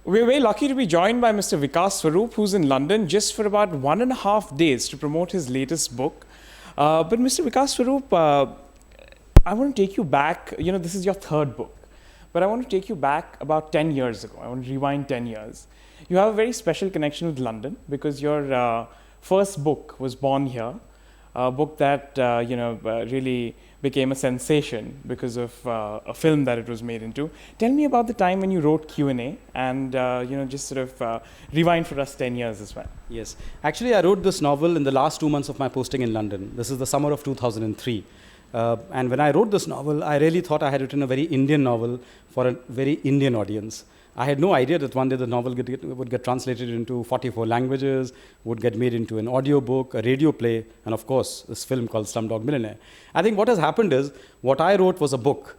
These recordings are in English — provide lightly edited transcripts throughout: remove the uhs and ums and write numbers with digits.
We're very lucky to be joined by Mr. Vikas Swarup, who's in London just for about 1.5 days to promote his latest book. But Mr. Vikas Swarup, I want to take you back. This is your third book, but I want to take you back about 10 years ago. I want to rewind 10 years. You have a very special connection with London because your first book was born here, a book that really became a sensation because of a film that it was made into. Tell me about the time when you wrote Q&A and just sort of rewind for us 10 years as well. Yes, actually I wrote this novel in the last 2 months of my posting in London. This is the summer of 2003. And when I wrote this novel, I really thought I had written a very Indian novel for a very Indian audience. I had no idea that one day the novel would get translated into 44 languages, would get made into an audio book, a radio play, and of course, this film called Slumdog Millionaire. I think what has happened is, what I wrote was a book,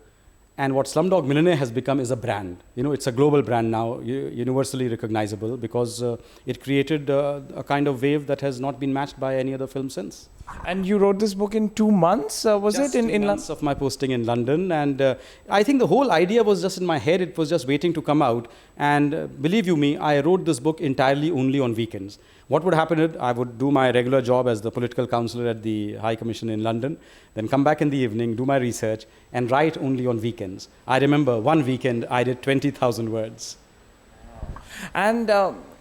and what Slumdog Millionaire has become is a brand. It's a global brand now, universally recognizable, because it created a kind of wave that has not been matched by any other film since. And you wrote this book in 2 months, was just it? In 2 months of my posting in London. And I think the whole idea was just in my head. It was just waiting to come out. And believe you me, I wrote this book entirely only on weekends. What would happen is I would do my regular job as the political counselor at the High Commission in London, then come back in the evening, do my research, and write only on weekends. I remember one weekend I did 20,000 words. And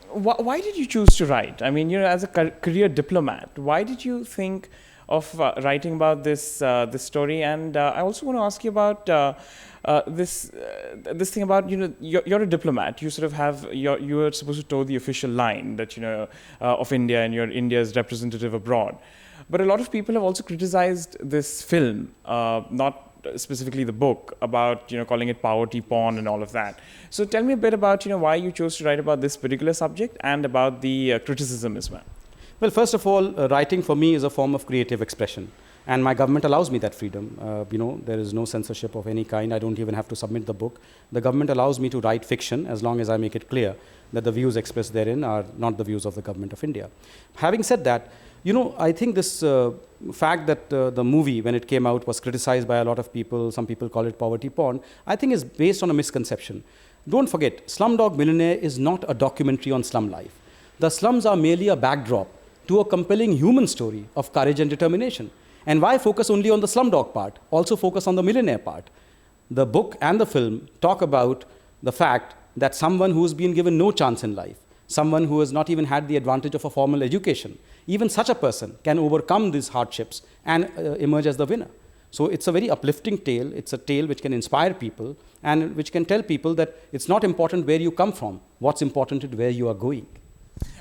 why did you choose to write? I mean, as a career diplomat, why did you think of writing about this story? And I also want to ask you about this thing about you're a diplomat. You sort of have you are supposed to toe the official line that of India, and you're India's representative abroad. But a lot of people have also criticized this film, not specifically the book, about calling it poverty porn and all of that. So tell me a bit about why you chose to write about this particular subject and about the criticism as well. Well, first of all, writing for me is a form of creative expression, and my government allows me that freedom. There is no censorship of any kind. I don't even have to submit the book. The government allows me to write fiction as long as I make it clear that the views expressed therein are not the views of the government of India. Having said that, I think this fact that the movie, when it came out, was criticized by a lot of people, some people call it poverty porn, I think is based on a misconception. Don't forget, Slumdog Millionaire is not a documentary on slum life. The slums are merely a backdrop to a compelling human story of courage and determination. And why focus only on the slumdog part? Also focus on the millionaire part. The book and the film talk about the fact that someone who's been given no chance in life, someone who has not even had the advantage of a formal education, even such a person can overcome these hardships and emerge as the winner. So it's a very uplifting tale. It's a tale which can inspire people and which can tell people that it's not important where you come from. What's important is where you are going.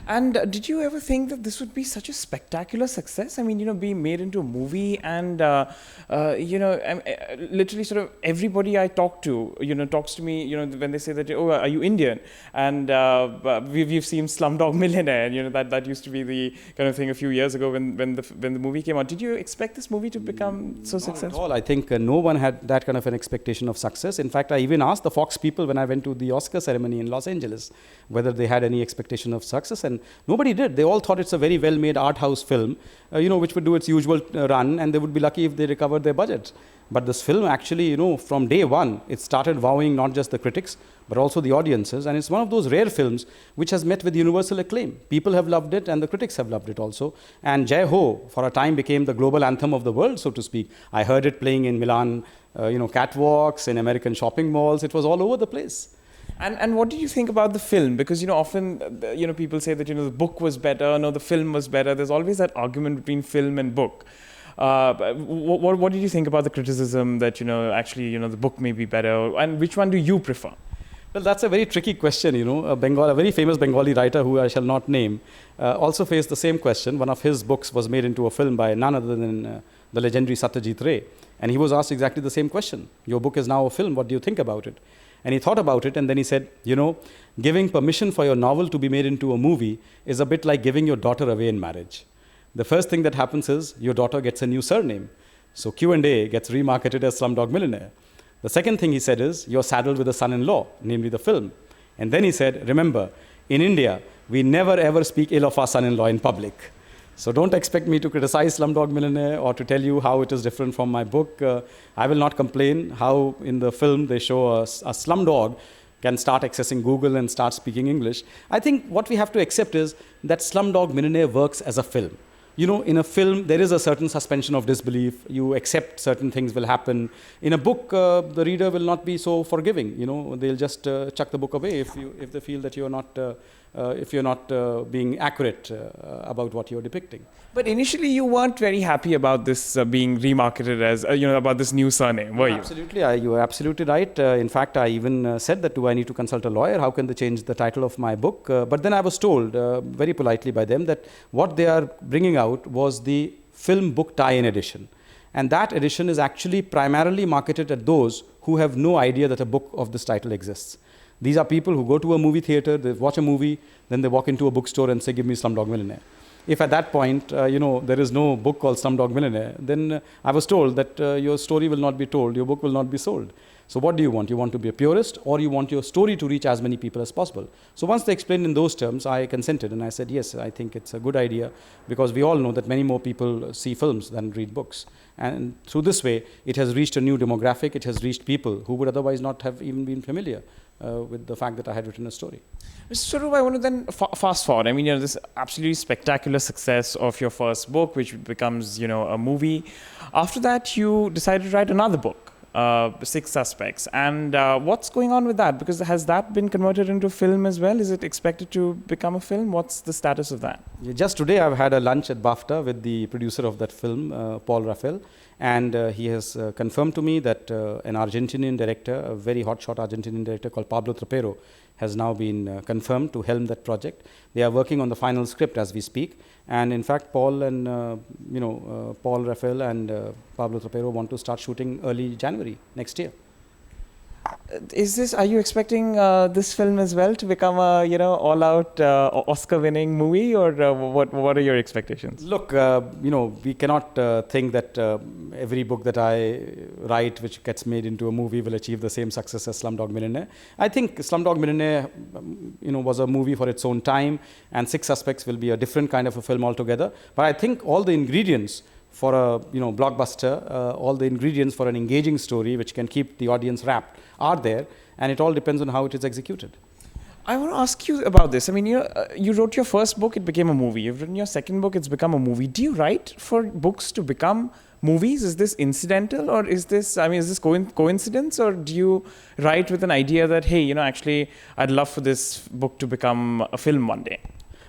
And did you ever think that this would be such a spectacular success? I mean, being made into a movie and, literally sort of everybody I talk to, talks to me, when they say that, oh, are you Indian? And we've seen Slumdog Millionaire, that used to be the kind of thing a few years ago when the movie came out. Did you expect this movie to become so successful? Not at all. I think no one had that kind of an expectation of success. In fact, I even asked the Fox people when I went to the Oscar ceremony in Los Angeles whether they had any expectation of success, and nobody did. They all thought it's a very well-made art house film, which would do its usual run, and they would be lucky if they recovered their budget. But this film actually, from day one, it started wowing not just the critics, but also the audiences. And it's one of those rare films which has met with universal acclaim. People have loved it, and the critics have loved it also. And Jai Ho, for a time, became the global anthem of the world, so to speak. I heard it playing in Milan, catwalks, in American shopping malls. It was all over the place. And what did you think about the film? Because often people say that the book was better, no, the film was better. There's always that argument between film and book. What did you think about the criticism that actually the book may be better, and which one do you prefer? Well, that's a very tricky question. A very famous Bengali writer who I shall not name also faced the same question. One of his books was made into a film by none other than the legendary Satyajit Ray, and he was asked exactly the same question. Your book is now a film. What do you think about it? And he thought about it, and then he said, giving permission for your novel to be made into a movie is a bit like giving your daughter away in marriage. The first thing that happens is your daughter gets a new surname. So Q&A gets remarketed as Slumdog Millionaire. The second thing he said is, you're saddled with a son-in-law, namely the film. And then he said, remember, in India, we never ever speak ill of our son-in-law in public. So don't expect me to criticize Slumdog Millionaire or to tell you how it is different from my book. I will not complain how in the film they show a slum dog can start accessing Google and start speaking English. I think what we have to accept is that Slumdog Millionaire works as a film. You know, in a film, there is a certain suspension of disbelief. You accept certain things will happen. In a book, the reader will not be so forgiving. You know, they'll just chuck the book away if they feel that you're not if you're not being accurate about what you're depicting. But initially, you weren't very happy about this being remarketed as, about this new surname, were you? Absolutely, you are absolutely right. In fact, I even said that, do I need to consult a lawyer? How can they change the title of my book? But then I was told very politely by them that what they are bringing out was the film book tie-in edition. And that edition is actually primarily marketed at those who have no idea that a book of this title exists. These are people who go to a movie theater, they watch a movie, then they walk into a bookstore and say, give me Slumdog Millionaire. If at that point, there is no book called Slumdog Millionaire, then I was told that your story will not be told, your book will not be sold. So what do you want? You want to be a purist, or you want your story to reach as many people as possible? So once they explained in those terms, I consented and I said, yes, I think it's a good idea, because we all know that many more people see films than read books. And through this way, it has reached a new demographic. It has reached people who would otherwise not have even been familiar with the fact that I had written a story. Mr. Swarup, I want to then fast forward. I mean, this absolutely spectacular success of your first book, which becomes, a movie. After that, you decided to write another book, Six Suspects. And what's going on with that? Because has that been converted into film as well? Is it expected to become a film? What's the status of that? Yeah, just today, I've had a lunch at BAFTA with the producer of that film, Paul Raphael. And he has confirmed to me that an Argentinian director, a very hotshot Argentinian director called Pablo Trapero, has now been confirmed to helm that project. They are working on the final script as we speak. And in fact, Paul and Paul Raphael and Pablo Trapero want to start shooting early January next year. Are you expecting this film as well to become a, all-out Oscar-winning movie, or what are your expectations? Look, we cannot think that every book that I write, which gets made into a movie, will achieve the same success as Slumdog Millionaire. I think Slumdog Millionaire, was a movie for its own time, and Six Suspects will be a different kind of a film altogether. But I think all the ingredients for a blockbuster, all the ingredients for an engaging story which can keep the audience wrapped are there, and it all depends on how it is executed. I want to ask you about this. I mean, you wrote your first book, it became a movie. You've written your second book, it's become a movie. Do you write for books to become movies? Is this incidental, or is this coincidence, or do you write with an idea that, hey, actually, I'd love for this book to become a film one day?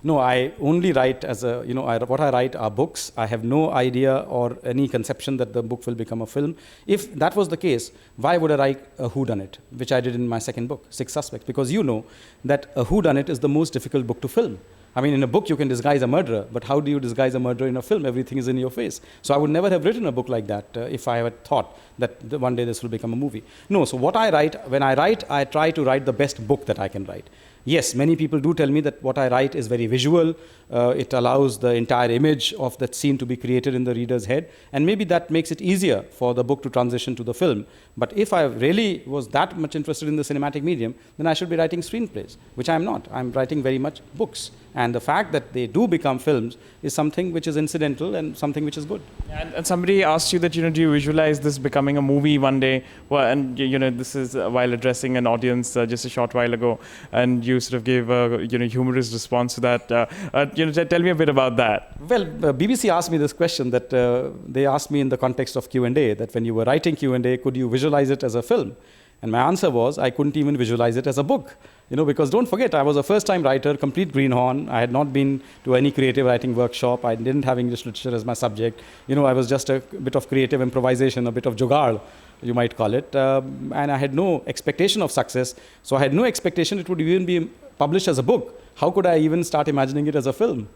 No, I only write as a, what I write are books. I have no idea or any conception that the book will become a film. If that was the case, why would I write a whodunit, which I did in my second book, Six Suspects? Because you know that a whodunit is the most difficult book to film. I mean, in a book, you can disguise a murderer, but how do you disguise a murderer in a film? Everything is in your face. So I would never have written a book like that if I had thought that one day this will become a movie. No, so what I write, when I write, I try to write the best book that I can write. Yes, many people do tell me that what I write is very visual. It allows the entire image of that scene to be created in the reader's head. And maybe that makes it easier for the book to transition to the film. But if I really was that much interested in the cinematic medium, then I should be writing screenplays, which I'm not. I'm writing very much books. And the fact that they do become films is something which is incidental and something which is good. And somebody asked you that, do you visualize this becoming a movie one day? Well, and, this is while addressing an audience just a short while ago, and you sort of gave a, humorous response to that. Tell me a bit about that. Well, BBC asked me this question that they asked me in the context of Q&A, that when you were writing Q&A, could you visualize it as a film? And my answer was, I couldn't even visualize it as a book. Because don't forget, I was a first-time writer, complete greenhorn. I had not been to any creative writing workshop. I didn't have English literature as my subject. I was just a bit of creative improvisation, a bit of jugaad, you might call it. And I had no expectation of success. So I had no expectation it would even be published as a book. How could I even start imagining it as a film?